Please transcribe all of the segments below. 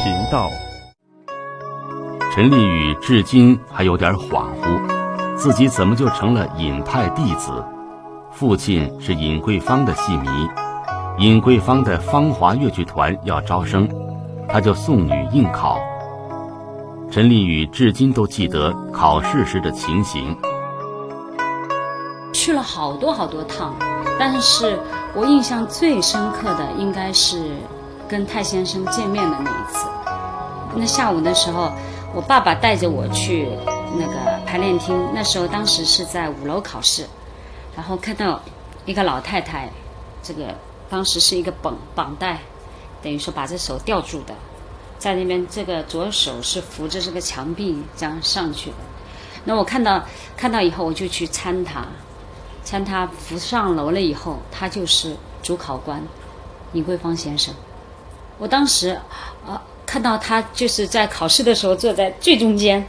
频道。陈丽宇至今还有点恍惚，自己怎么就成了尹派弟子？父亲是尹桂芳的戏迷，尹桂芳的芳华越剧团要招生，他就送女应考。陈丽宇至今都记得考试时的情形。去了好多趟，但是我印象最深刻的应该是跟泰先生见面的那一次。那下午的时候，我爸爸带着我去那个排练厅，那时候当时是在5楼考试，然后看到一个老太太，这个当时是一个绑带，等于说把这手吊住的，在那边这个左手是扶着这个墙壁这样上去的。那我看到以后，我就去搀他扶上楼了以后，他就是主考官尹桂芳先生。我当时看到他就是在考试的时候坐在最中间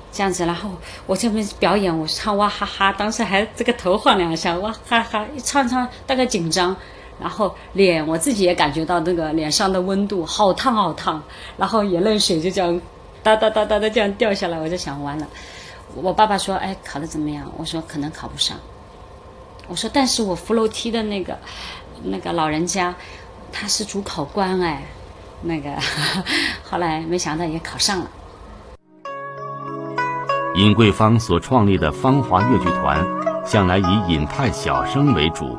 这样子，然后我这边表演，我唱哇哈哈，当时还这个头晃2下，哇哈哈，一唱大概紧张，然后我自己也感觉到那个脸上的温度好烫，然后眼泪水就这样哒哒哒哒的这样掉下来。我就想完了。我爸爸说哎，考得怎么样？我说可能考不上。我说但是我扶楼梯的那个老人家他是主考官哎，那个后来没想到也考上了。尹桂芳所创立的芳华越剧团向来以尹派小生为主，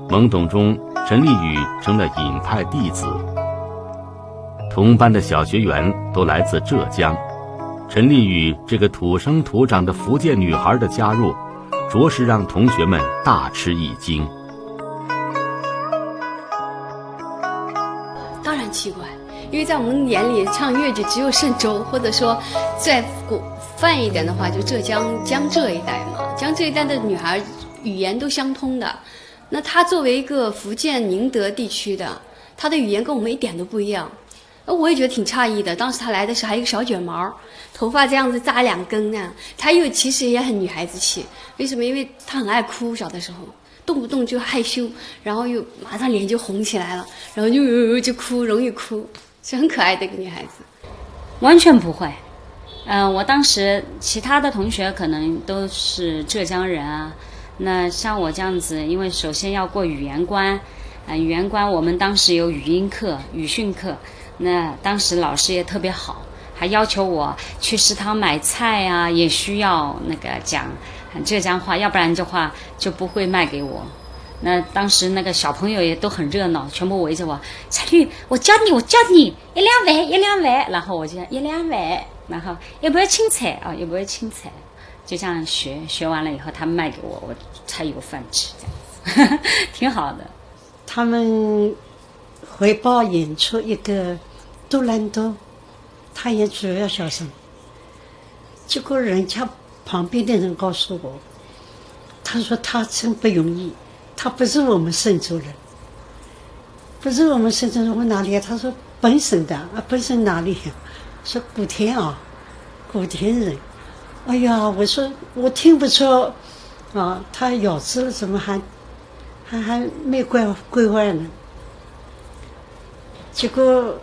懵懂中陈丽宇成了尹派弟子。同班的小学员都来自浙江，陈丽宇这个土生土长的福建女孩的加入，着实让同学们大吃一惊。当然奇怪，因为在我们眼里唱越剧只有嵊州，或者说再泛一点的话就江浙一带嘛，江浙一带的女孩语言都相通的。那她作为一个福建宁德地区的，她的语言跟我们一点都不一样。我也觉得挺诧异的，当时她来的时候还有一个小卷毛，头发这样子扎2根啊，她其实也很女孩子气。为什么？因为她很爱哭，小的时候动不动就害羞，然后又马上脸就红起来了，然后就哭，容易哭，是很可爱的一个女孩子。完全不会。我当时其他的同学可能都是浙江人啊，那像我这样子，因为首先要过语言关，语言关我们当时有语音课、语训课，那当时老师也特别好，还要求我去食堂买菜啊，也需要那个讲浙江话，要不然的话就不会卖给我。那当时那个小朋友也都很热闹，全部围着我，彩绿，我教你，1、2碗，然后我就1、2碗，然后要不要青菜啊？要不要青菜？就这样学完了以后，他们卖给我，我才有饭吃，这样挺好的。他们汇报演出一个杜兰多，他演主要小生，结果人家旁边的人告诉我，他说他真不容易，他不是我们嵊州人，不是我们嵊州人，我哪里啊？他说本省的啊，本省哪里？说古田啊，古田人。哎呀，我说我听不出啊，他咬字了怎么还没归外呢？结果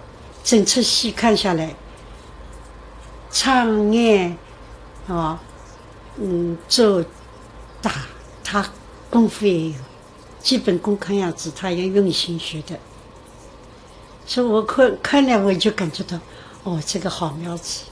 整出戏看下来，唱演啊，做打他功夫也有，基本功看样子他也用心学的。所以我看了我就感觉到，哦，这个好苗子。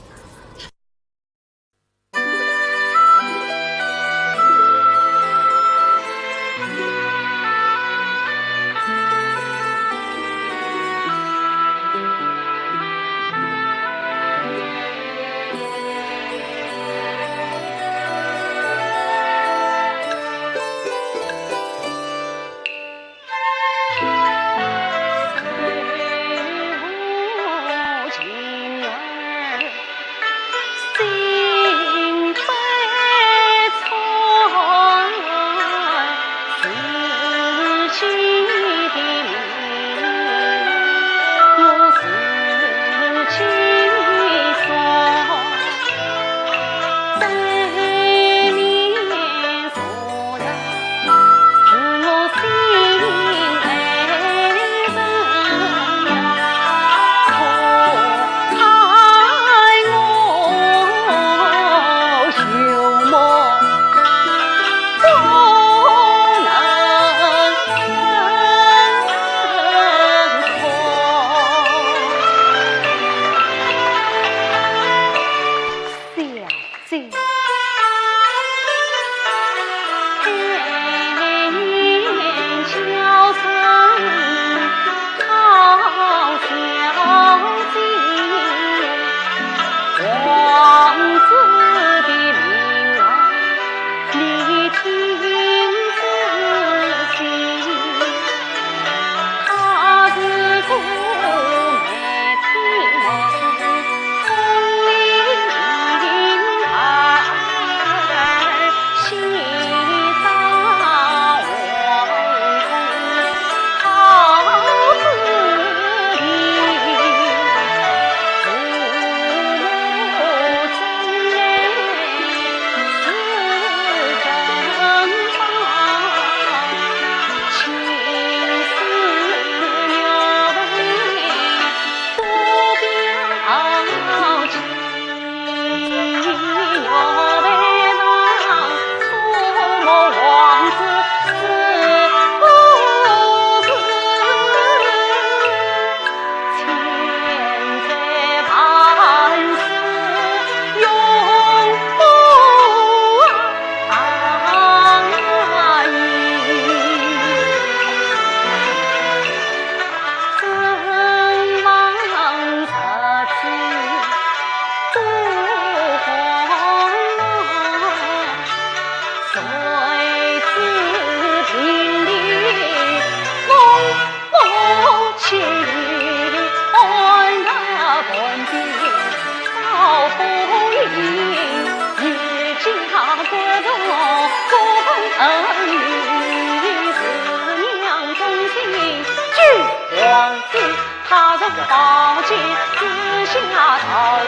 他人抱剑自行逃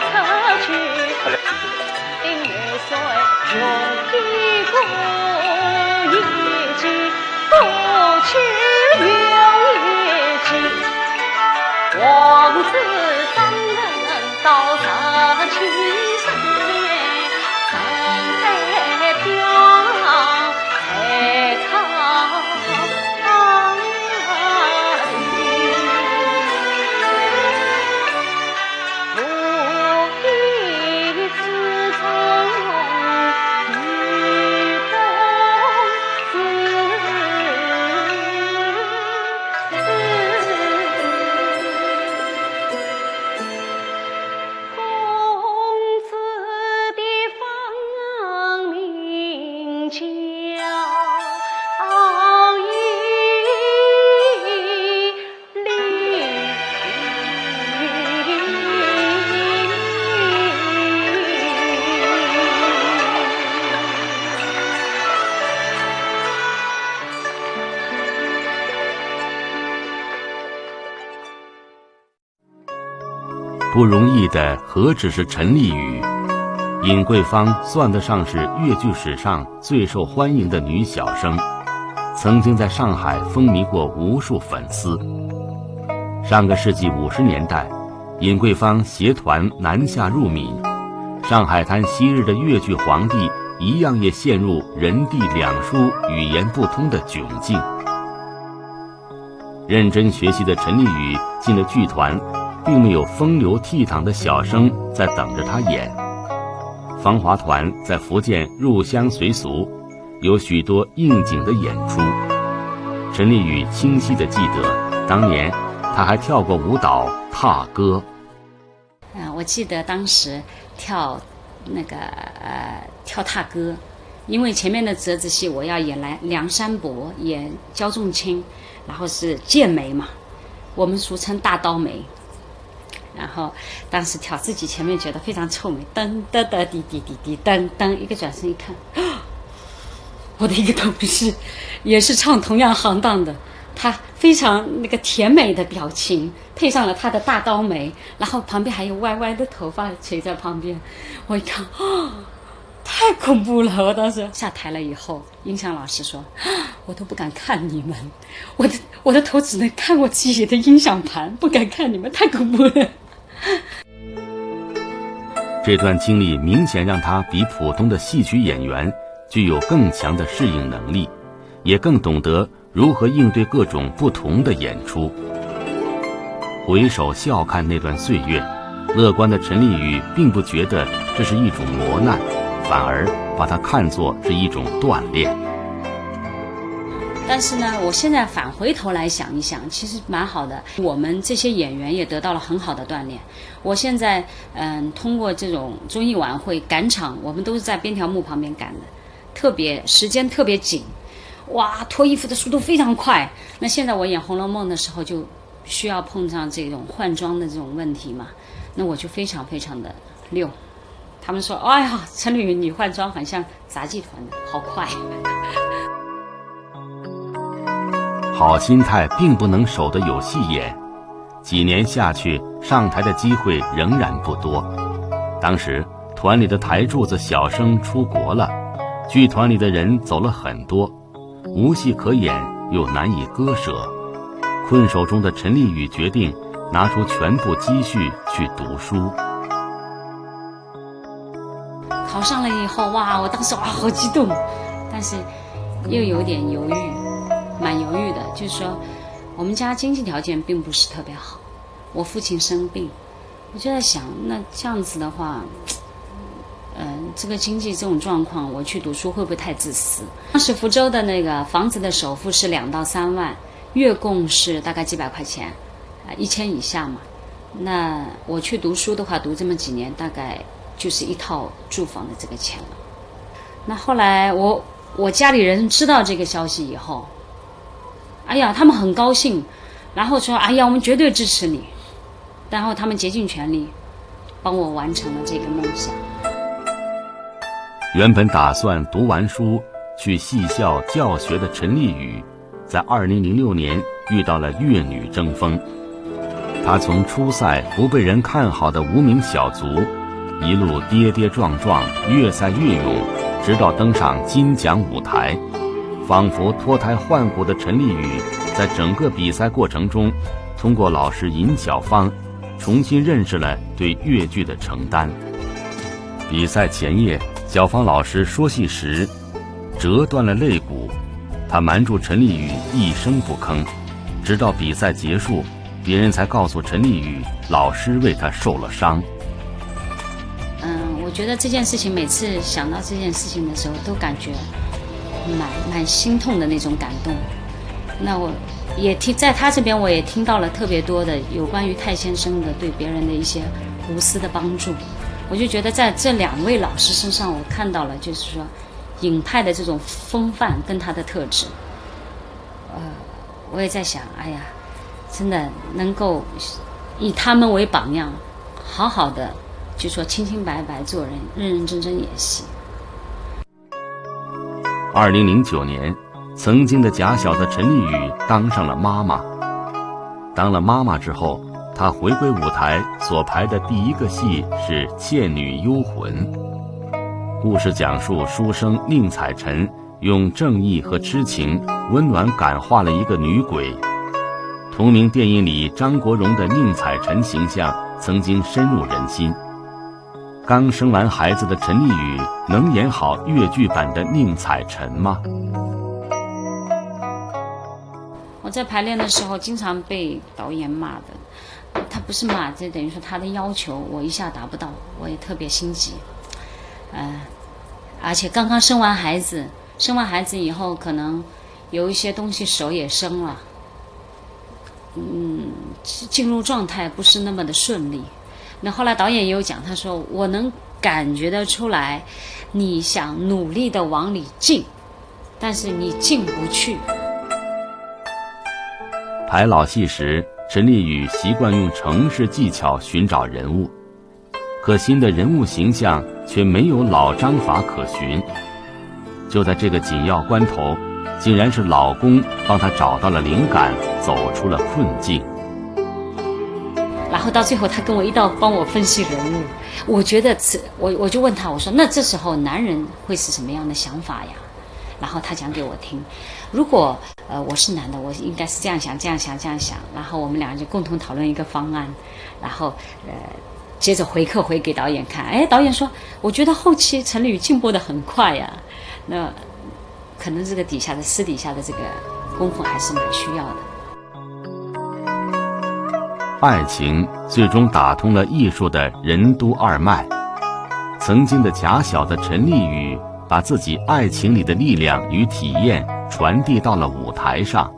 出去，因为岁用一过一季，过去又一季，王子三人到17岁，上海漂才靠不容易的何止是陈丽雨，尹桂芳算得上是粤剧史上最受欢迎的女小生，曾经在上海风靡过无数粉丝。上个世纪50年代，尹桂芳携团南下入闽，上海滩昔日的粤剧皇帝一样也陷入人地两疏、语言不通的窘境。认真学习的陈丽雨进了剧团，并没有风流倜傥的小生在等着她演。芳华团在福建入乡随俗，有许多应景的演出。陈丽雨清晰地记得，当年她还跳过舞蹈踏歌。我记得当时跳踏歌，因为前面的折子戏我要演梁山伯，演焦仲卿，然后是剑眉嘛，我们俗称大刀眉。然后当时跳自己前面觉得非常臭美，噔噔噔滴滴滴滴噔噔，一个转身一看，我的一个同事也是唱同样行当的，他非常甜美的表情，配上了他的大刀眉，然后旁边还有歪歪的头发垂在旁边，我一看，太恐怖了！我当时下台了以后，音响老师说，我都不敢看你们，我的头只能看我自己的音响盘，不敢看你们，太恐怖了。这段经历明显让他比普通的戏曲演员具有更强的适应能力，也更懂得如何应对各种不同的演出。回首笑看那段岁月，乐观的陈丽雨并不觉得这是一种磨难，反而把它看作是一种锻炼。但是呢，我现在返回头来想一想，其实蛮好的。我们这些演员也得到了很好的锻炼。我现在通过这种综艺晚会赶场，我们都是在边条木旁边赶的，时间特别紧，哇，脱衣服的速度非常快。那现在我演《红楼梦》的时候，就需要碰上这种换装的这种问题嘛，那我就非常非常的溜。他们说：“哎呀，陈丽雨，你换装很像杂技团的，好快。”好心态并不能守得有戏演，几年下去，上台的机会仍然不多。当时团里的台柱子小生出国了，剧团里的人走了很多，无戏可演又难以割舍。困守中的陈丽雨决定拿出全部积蓄去读书。考上了以后，哇，我当时好激动，但是又有点犹豫，蛮犹豫的。就是说，我们家经济条件并不是特别好，我父亲生病，我就在想，那这样子的话，这个经济这种状况，我去读书会不会太自私？当时福州的那个房子的首付是2到3万，月供是大概几百块钱，1000以下嘛。那我去读书的话，读这么几年，大概就是一套住房的这个钱了。那后来我家里人知道这个消息以后，哎呀，他们很高兴，然后说，哎呀，我们绝对支持你，然后他们竭尽全力帮我完成了这个梦想。原本打算读完书去戏校教学的陈丽雨，在2006年遇到了粤女争锋。他从初赛不被人看好的无名小卒，一路跌跌撞撞，越赛越勇，直到登上金奖舞台。仿佛脱胎换骨的陈丽宇，在整个比赛过程中，通过老师尹小芳，重新认识了对越剧的承担。比赛前夜，小芳老师说戏时折断了肋骨，她瞒住陈丽宇一声不吭，直到比赛结束，别人才告诉陈丽宇，老师为她受了伤。我觉得这件事情，每次想到这件事情的时候，都感觉蛮心痛的那种感动。那我也在他这边，我也听到了特别多的有关于泰先生的对别人的一些无私的帮助。我就觉得在这2位老师身上，我看到了就是说尹派的这种风范跟他的特质。我也在想，哎呀，真的能够以他们为榜样，好好的就说清清白白做人，认认真真演戏。2009年，曾经的假小子陈丽宇当上了妈妈。当了妈妈之后，她回归舞台所排的第一个戏是《倩女幽魂》。故事讲述书生宁采臣用正义和痴情温暖感化了一个女鬼。同名电影里张国荣的宁采臣形象曾经深入人心。刚生完孩子的陈丽宇能演好越剧版的宁采臣吗？我在排练的时候经常被导演骂的，他不是骂，这等于说他的要求我一下达不到，我也特别心急。而且刚刚生完孩子以后，可能有一些东西手也生了，进入状态不是那么的顺利。那后来导演也有讲，他说我能感觉得出来，你想努力的往里进，但是你进不去。排老戏时，陈丽宇习惯用程式技巧寻找人物，可新的人物形象却没有老章法可循。就在这个紧要关头，竟然是老公帮她找到了灵感，走出了困境。然后到最后他跟我一道帮我分析人物，我觉得我就问他，我说那这时候男人会是什么样的想法呀？然后他讲给我听，如果我是男的，我应该是这样想这样想这样想，然后我们俩就共同讨论一个方案，然后接着回给导演看。哎，导演说我觉得后期陈丽宇进步得很快呀。那可能这个私底下的这个功夫还是蛮需要的。爱情最终打通了艺术的任督二脉。曾经的假小的陈丽宇，把自己爱情里的力量与体验传递到了舞台上，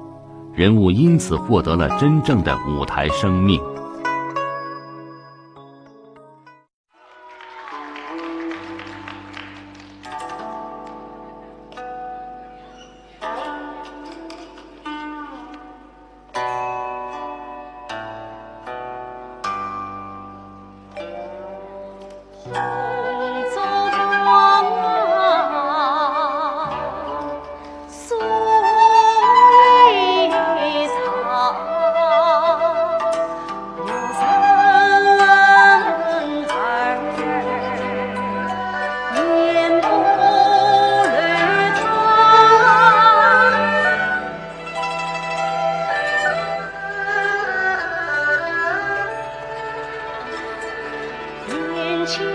人物因此获得了真正的舞台生命。情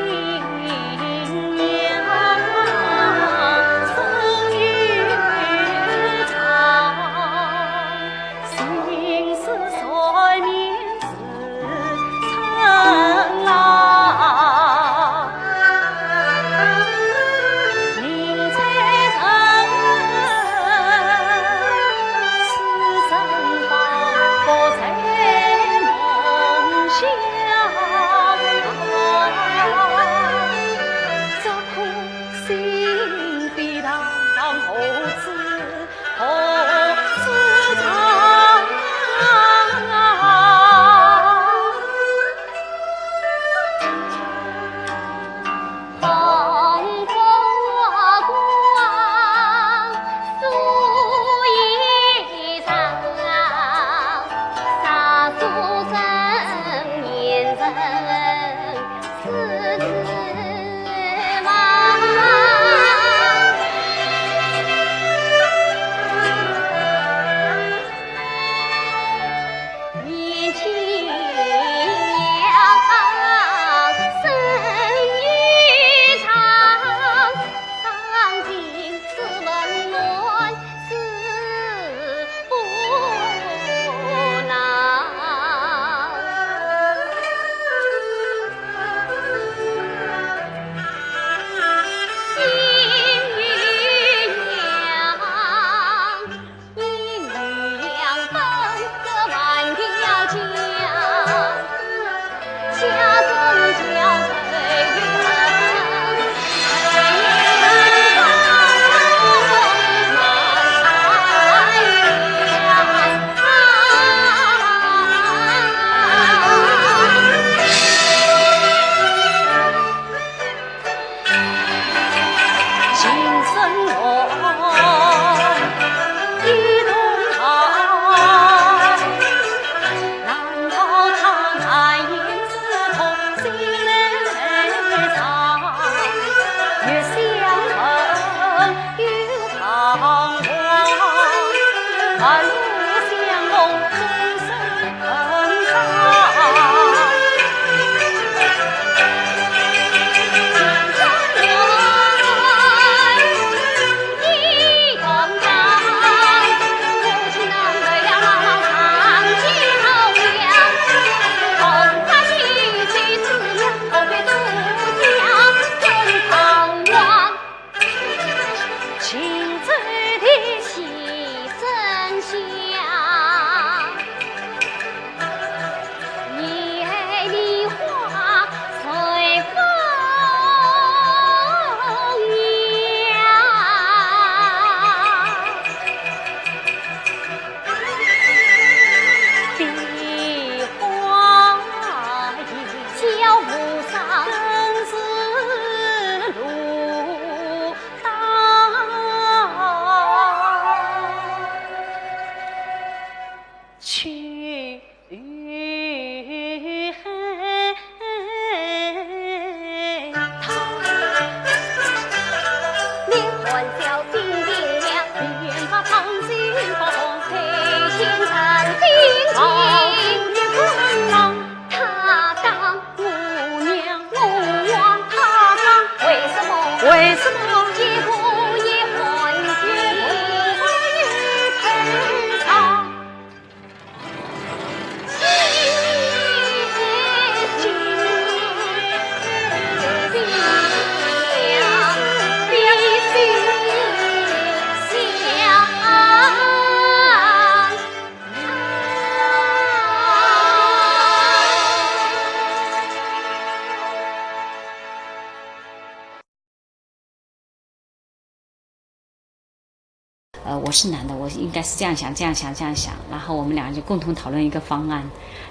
我是男的，我应该是这样想，这样想，这样想，然后我们两个就共同讨论一个方案，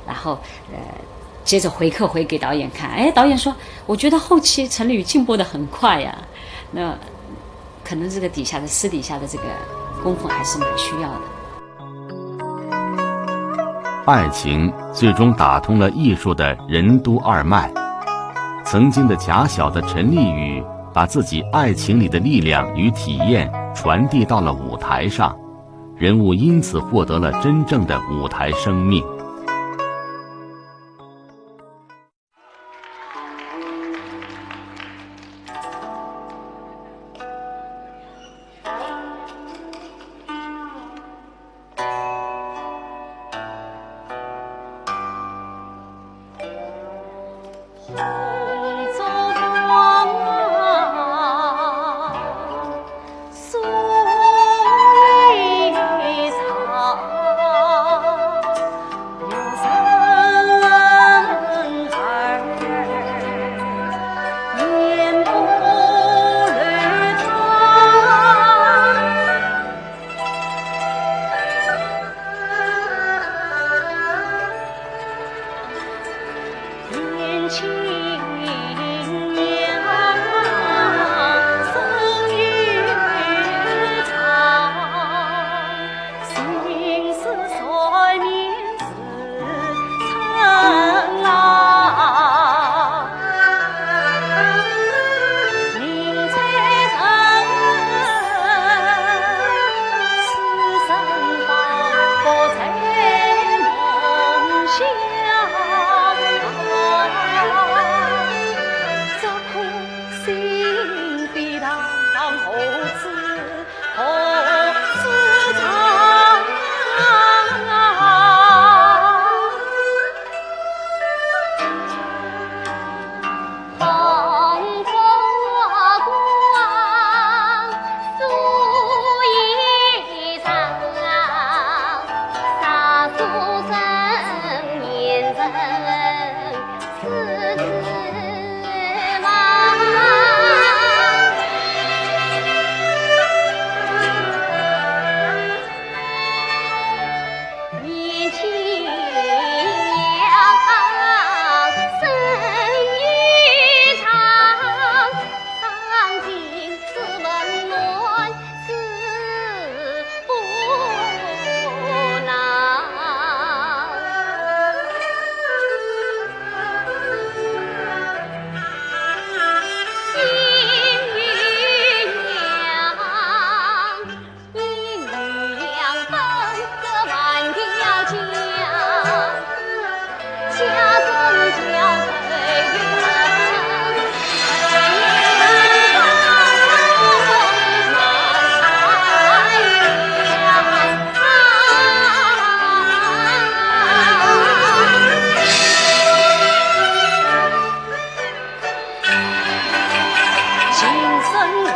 然后接着回课回给导演看。哎，导演说，我觉得后期陈丽宇进步得很快呀，那可能这个私底下的这个功夫还是蛮需要的。爱情最终打通了艺术的任督二脉，曾经的狭小的陈丽宇把自己爱情里的力量与体验传递到了舞台上，人物因此获得了真正的舞台生命。这颗心非当何自藏？风波光，素衣裳，洒苏生年人此次忙。年轻娘生意长，当今是文乱事不能。金玉娘，一女两分个万条江，家中交配人，情深我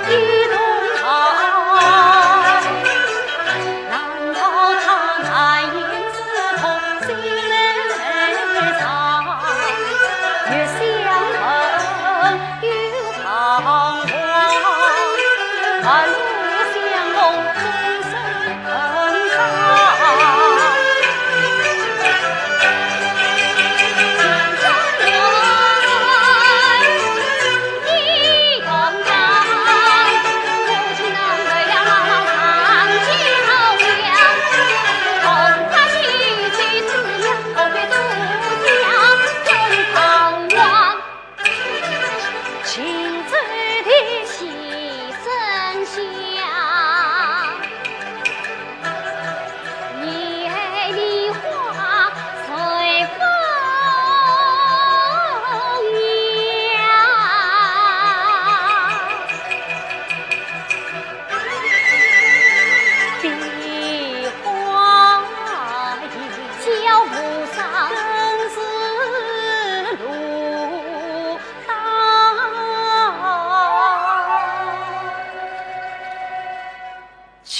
一同唱，难道他难言之痛心内藏？越相恨越彷徨，半路相逢终生恨伤。情醉的戏声响，夜里花随风扬。梨花影，脚步上更是路去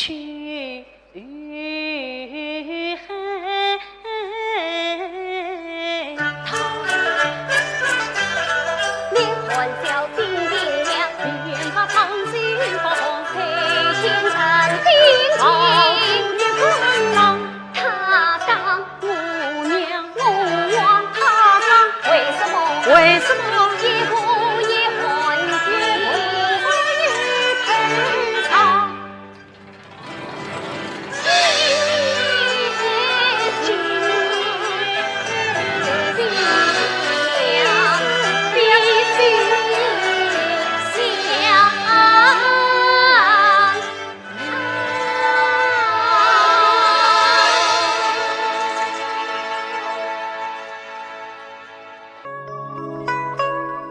你欢笑叮叮亮，莲花旁心风，配心缠心情。也困忙，他当母娘，我望他当，为什么？为什么？也不也欢喜，我也配唱。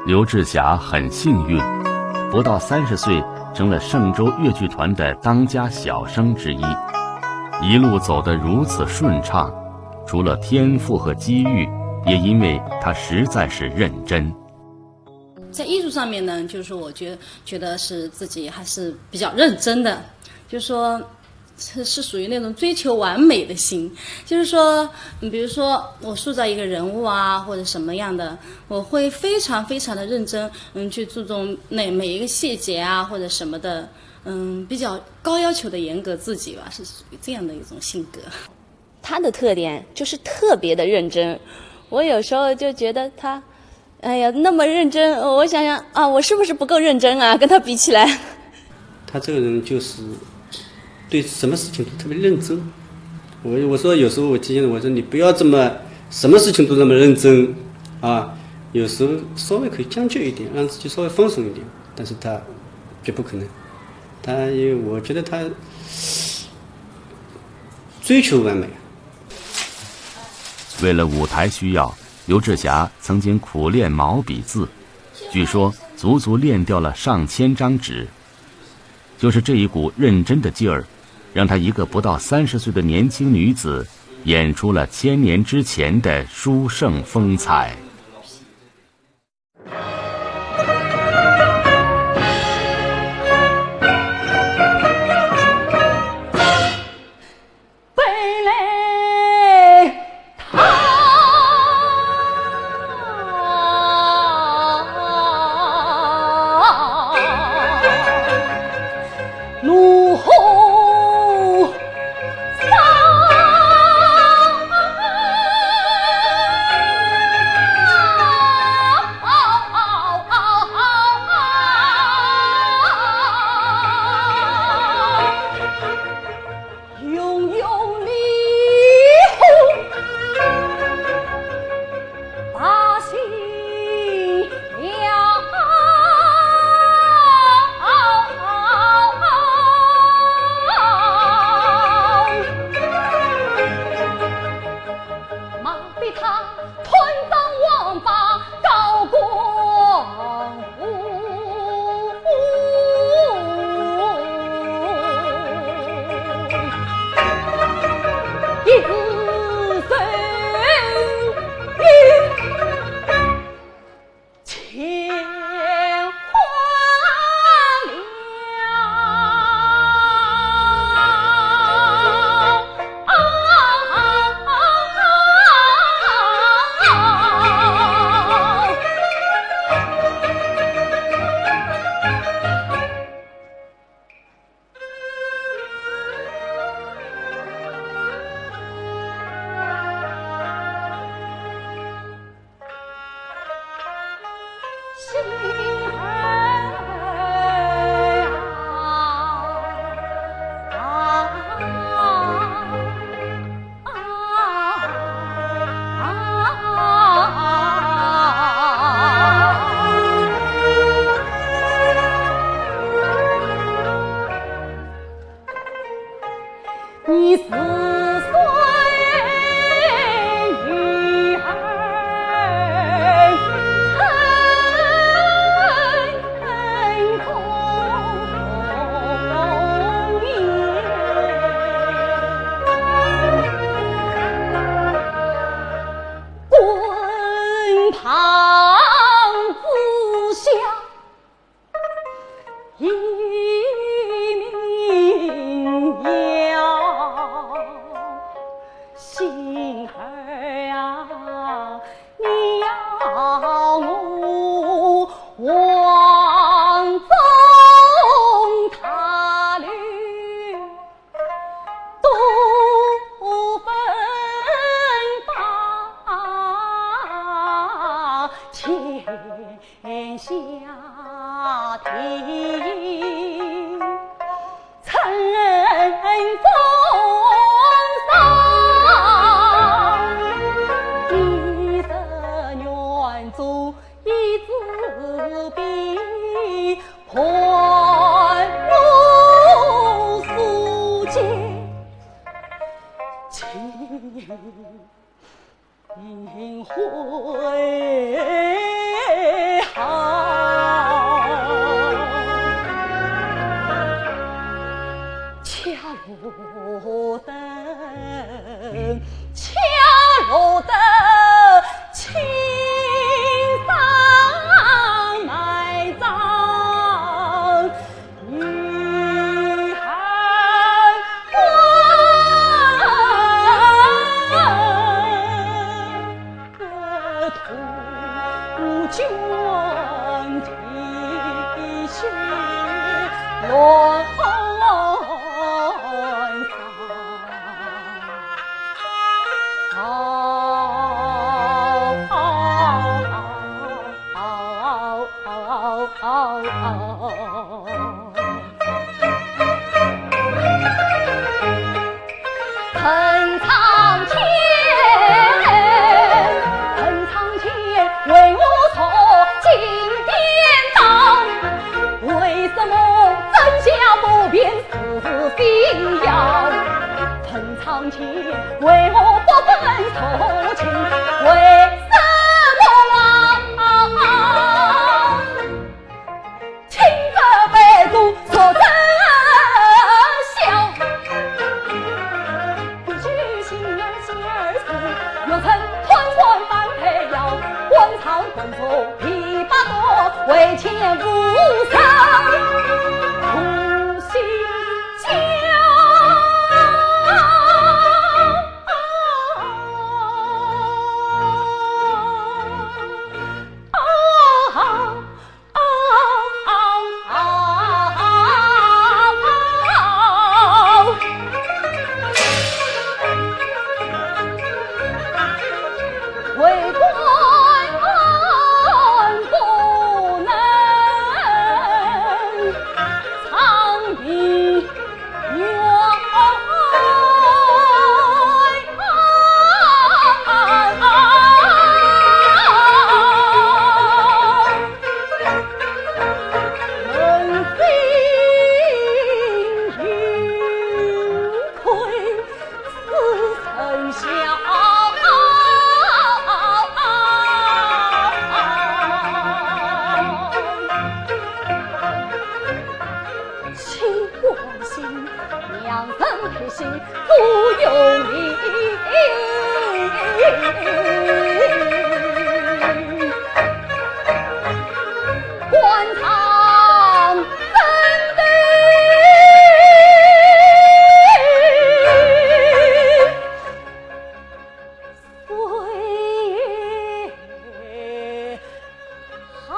刘志霞很幸运，不到30岁成了嵊州越剧团的当家小生之一，一路走得如此顺畅，除了天赋和机遇，也因为他实在是认真。在艺术上面呢，就是说我觉得是自己还是比较认真的，就是说是属于那种追求完美的心，就是说，比如说我塑造一个人物啊，或者什么样的，我会非常非常的认真，去注重每一个细节啊，或者什么的，比较高要求的严格自己吧，是属于这样的一种性格。他的特点就是特别的认真，我有时候就觉得他，哎呀，那么认真，我想想啊，我是不是不够认真啊？跟他比起来，他这个人就是对什么事情都特别认真。我说有时候我提醒我说你不要这么什么事情都这么认真啊，有时候稍微可以将就一点，让自己稍微放松一点，但是他绝不可能。他因为我觉得他追求完美，为了舞台需要，刘志霞曾经苦练毛笔字，据说足足练掉了上千张纸。就是这一股认真的劲儿，让她一个不到30岁的年轻女子演出了1000年之前的书圣风采。你4岁女儿曾空言，滚烫之下一命要，心儿啊，你要我往中踏履多奔把天下听，乘风丧，一生愿做一字笔，宽如素笺，情会好。恰路灯，恰路灯，青山埋葬，女孩土卷啼血乱恨苍天，恨苍天为我错尽颠倒，为什么真假不辨是非要？恨苍天为我不分仇情，为什么啊？轻则被毒，所则笑。必须心儿心儿死，又曾团团反配药，官场混作琵琶多，为千古伤。苦心教。为官不能藏笔冤人心有愧，似曾相。娘生配心足有力，官场真的岁月好。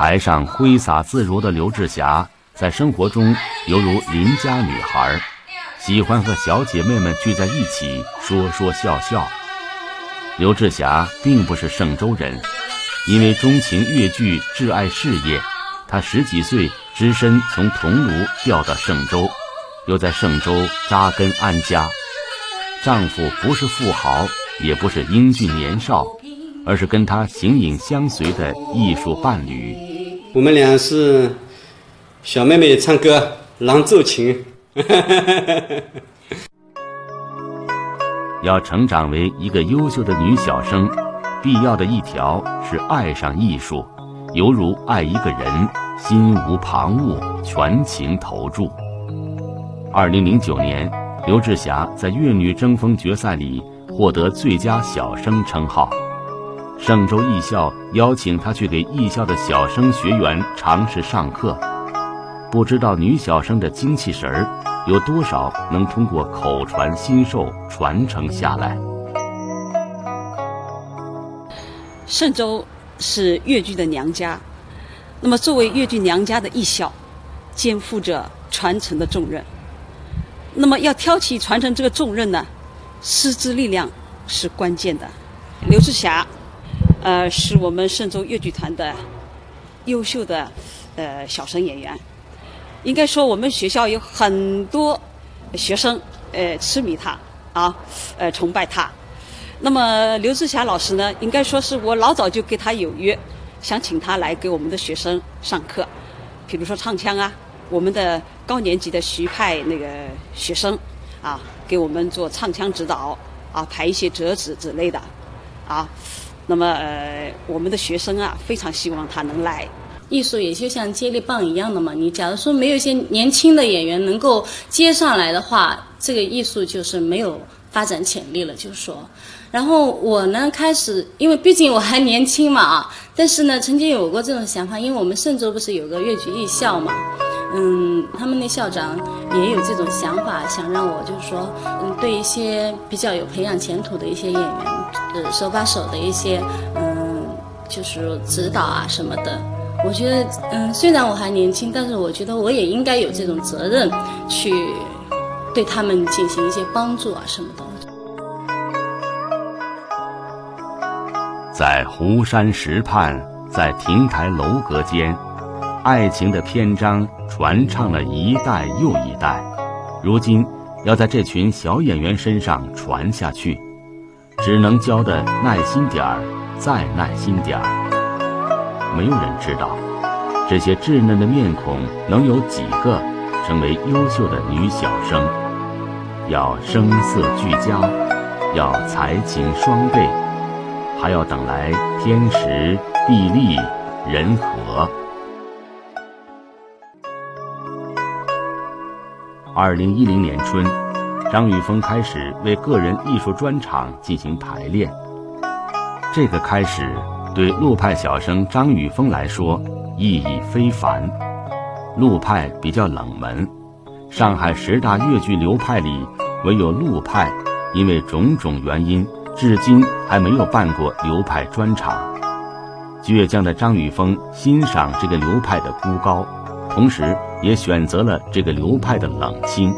台上挥洒自如的刘志霞，在生活中犹如邻家女孩，喜欢和小姐妹们聚在一起说说笑笑。刘志霞并不是嵊州人，因为钟情越剧，挚爱事业，她10几岁只身从桐庐调到嵊州，又在嵊州扎根安家。丈夫不是富豪，也不是英俊年少，而是跟她形影相随的艺术伴侣。我们俩是小妹妹唱歌，郎奏琴。要成长为一个优秀的女小生，必要的一条是爱上艺术，犹如爱一个人，心无旁骛，全情投注。2009年，刘志霞在粤女争锋决赛里获得最佳小生称号。嵊州艺校邀请她去给艺校的小生学员尝试上课，不知道女小生的精气神儿有多少能通过口传心授传承下来。嵊州是粤剧的娘家，那么作为粤剧娘家的艺校，肩负着传承的重任。那么要挑起传承这个重任呢，师资力量是关键的。刘志霞，是我们嵊州粤剧团的优秀的小生演员。应该说我们学校有很多学生痴迷他啊，崇拜他。那么刘志霞老师呢，应该说是我老早就跟他有约，想请他来给我们的学生上课，比如说唱腔啊，我们的高年级的徐派那个学生啊，给我们做唱腔指导啊，排一些折子之类的啊。那么我们的学生啊，非常希望他能来。艺术也就像接力棒一样的嘛，你假如说没有一些年轻的演员能够接上来的话，这个艺术就是没有发展潜力了，就是说。然后我呢开始，因为毕竟我还年轻嘛啊，但是呢曾经有过这种想法，因为我们嵊州不是有个粤剧艺校嘛，他们那校长也有这种想法，想让我就是说，对一些比较有培养前途的一些演员，手把手的一些就是说指导啊什么的。我觉得，虽然我还年轻，但是我觉得我也应该有这种责任，去对他们进行一些帮助啊什么的。在湖山石畔，在亭台楼阁间，爱情的篇章传唱了一代又一代，如今要在这群小演员身上传下去，只能教的耐心点儿，再耐心点儿。没有人知道，这些稚嫩的面孔能有几个成为优秀的女小生。要声色俱佳，要才情双倍，还要等来天时地利人和。2010年春，张雨峰开始为个人艺术专场进行排练。这个开始对陆派小生张雨峰来说意义非凡。陆派比较冷门，上海10大粤剧流派里唯有陆派因为种种原因至今还没有办过流派专场。倔强的张雨峰欣赏这个流派的孤高，同时也选择了这个流派的冷清。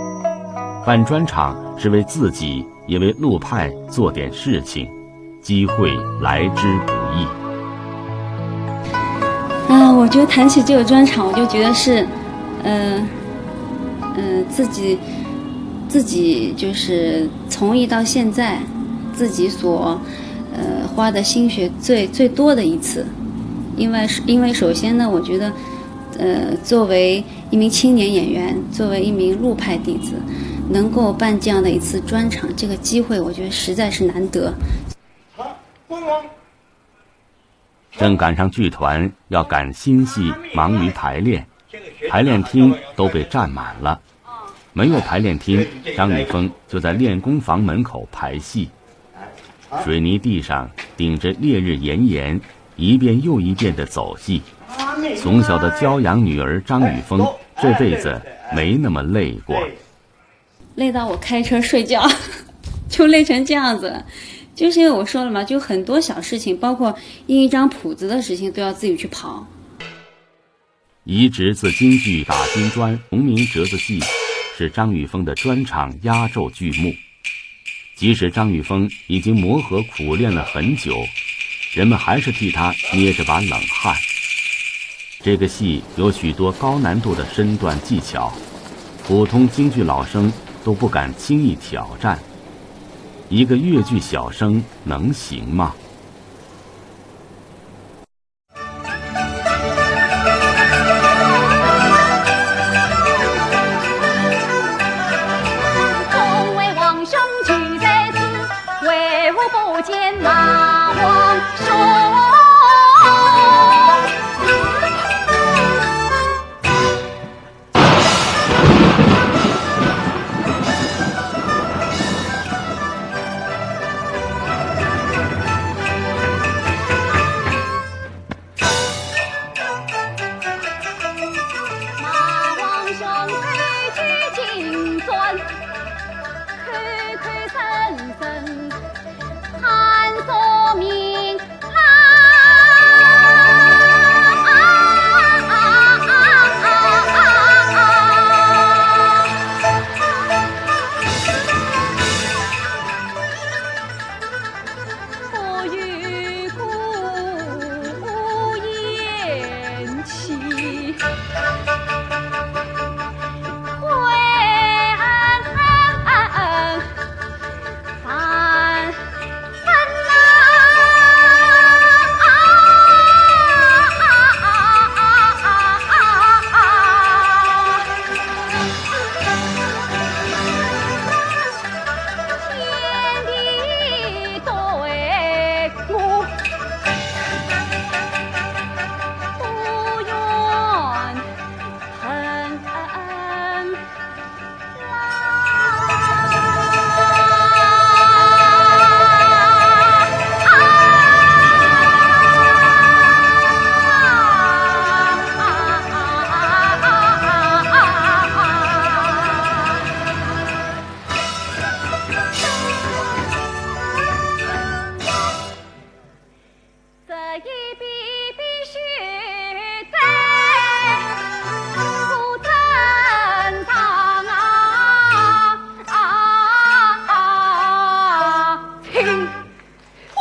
办专场是为自己也为陆派做点事情，机会来之不易。我觉得谈起这个专场，我就觉得是，自己就是从艺到现在，自己所花的心血最多的一次。因为首先呢，我觉得作为一名青年演员，作为一名陆派弟子，能够办这样的一次专场，这个机会我觉得实在是难得。正赶上剧团要赶新戏，忙于排练，排练厅都被占满了。没有排练厅，张雨峰就在练功房门口排戏。水泥地上顶着烈日炎炎，一遍又一遍地走戏。从小的骄阳女儿张雨峰这辈子没那么累过，累到我开车睡觉就累成这样子了。就是因为我说了嘛，就很多小事情，包括印一张谱子的事情都要自己去跑。移植自京剧打金砖同名折子戏是张雨峰的专场压轴剧目。即使张雨峰已经磨合苦练了很久，人们还是替他捏着把冷汗。这个戏有许多高难度的身段技巧，普通京剧老生都不敢轻易挑战。一个越剧小生能行吗？众位王兄聚在此，为我不见马王兄。马王兄推举金砖，口口声声喊说明。不与孤言起。这一笔必须在不正常请父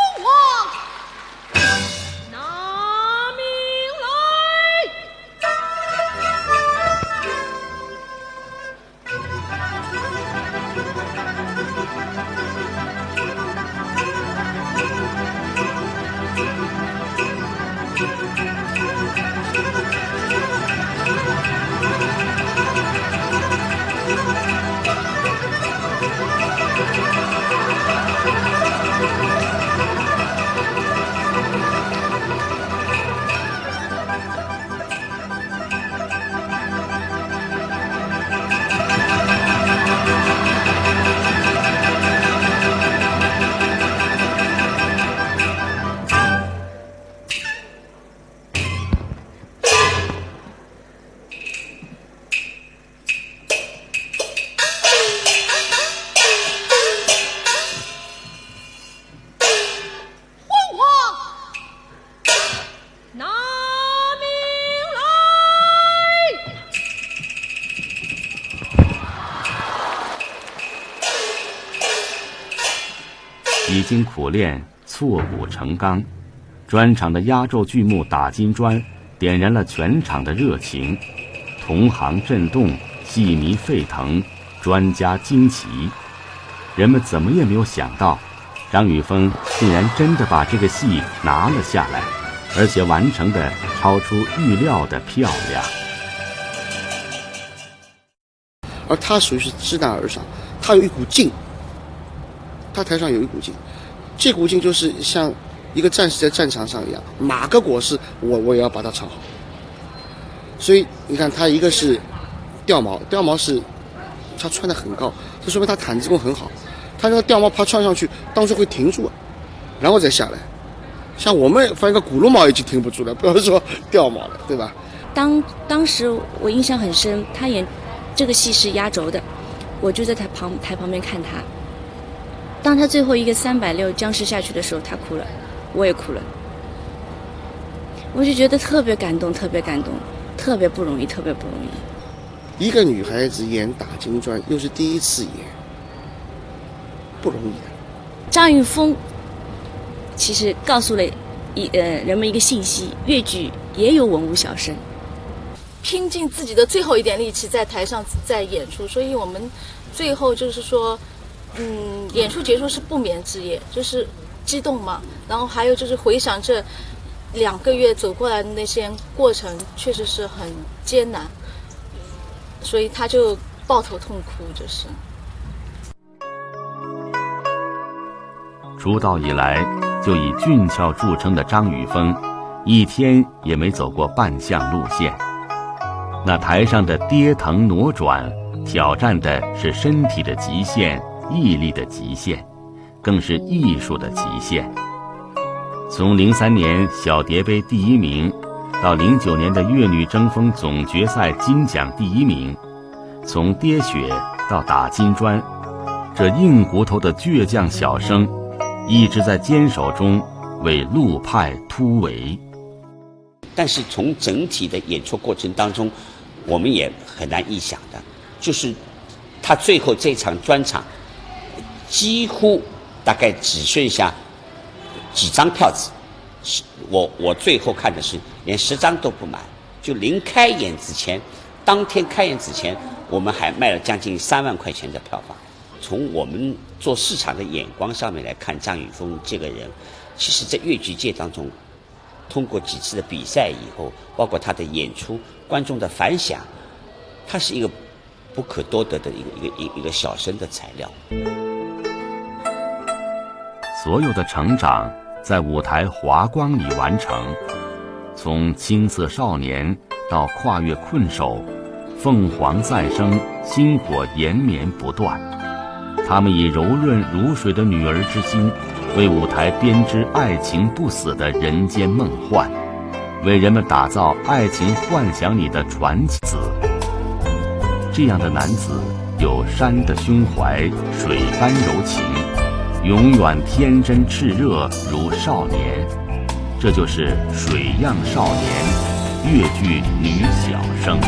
王拿命来。已经苦练，挫骨成钢。专场的压轴剧目打金砖，点燃了全场的热情，同行震动，戏迷沸腾，专家惊奇。人们怎么也没有想到，张雨峰竟然真的把这个戏拿了下来，而且完成的超出预料的漂亮。而他属于是知难而上，他有一股劲，他台上有一股劲，这股劲就是像一个战士在战场上一样，哪个国事我也要把它唱好。所以你看，他一个是吊毛，吊毛是他穿得很高，这说明他毯子功很好。他那个吊毛怕穿上去，当时会停住，然后再下来。像我们放一个轱辘毛已经停不住了，不要说吊毛了，对吧？当时我印象很深，他演这个戏是压轴的，我就在台旁边看他。当他最后一个360僵尸下去的时候，他哭了，我也哭了，我就觉得特别感动，特别感动。特别不容易，特别不容易。一个女孩子演打金砖，又是第一次演，不容易的。张玉峰其实告诉了人们一个信息：越剧也有文武小生。拼尽自己的最后一点力气在台上在演出，所以我们最后就是说，演出结束是不眠之夜，就是激动嘛。然后还有就是回想这2个月走过来的那些过程，确实是很艰难，所以他就抱头痛哭，就是。出道以来就以俊俏著称的张雨峰，一天也没走过扮相路线。那台上的跌腾挪转，挑战的是身体的极限、毅力的极限，更是艺术的极限。从03年小蝶杯第1名，到09年的粤女争锋总决赛金奖第1名，从跌雪到打金砖，这硬骨头的倔强小生，一直在坚守中为陆派突围。但是从整体的演出过程当中，我们也很难臆想的，就是他最后这场专场，几乎大概只剩下几张票子，我最后看的是连10张都不满，就临开演之前，当天开演之前，我们还卖了将近3万块钱的票房。从我们做市场的眼光上面来看，张雨峰这个人，其实在粤剧界当中，通过几次的比赛以后，包括他的演出，观众的反响，他是一个不可多得的一个小生的材料。所有的成长在舞台华光里完成，从青涩少年到跨越困守，凤凰再生，薪火延绵不断。他们以柔润如水的女儿之心，为舞台编织爱情不死的人间梦幻，为人们打造爱情幻想里的传奇子。这样的男子有山的胸怀，水般柔情，永远天真炽热如少年。这就是水样少年，粤剧女小生。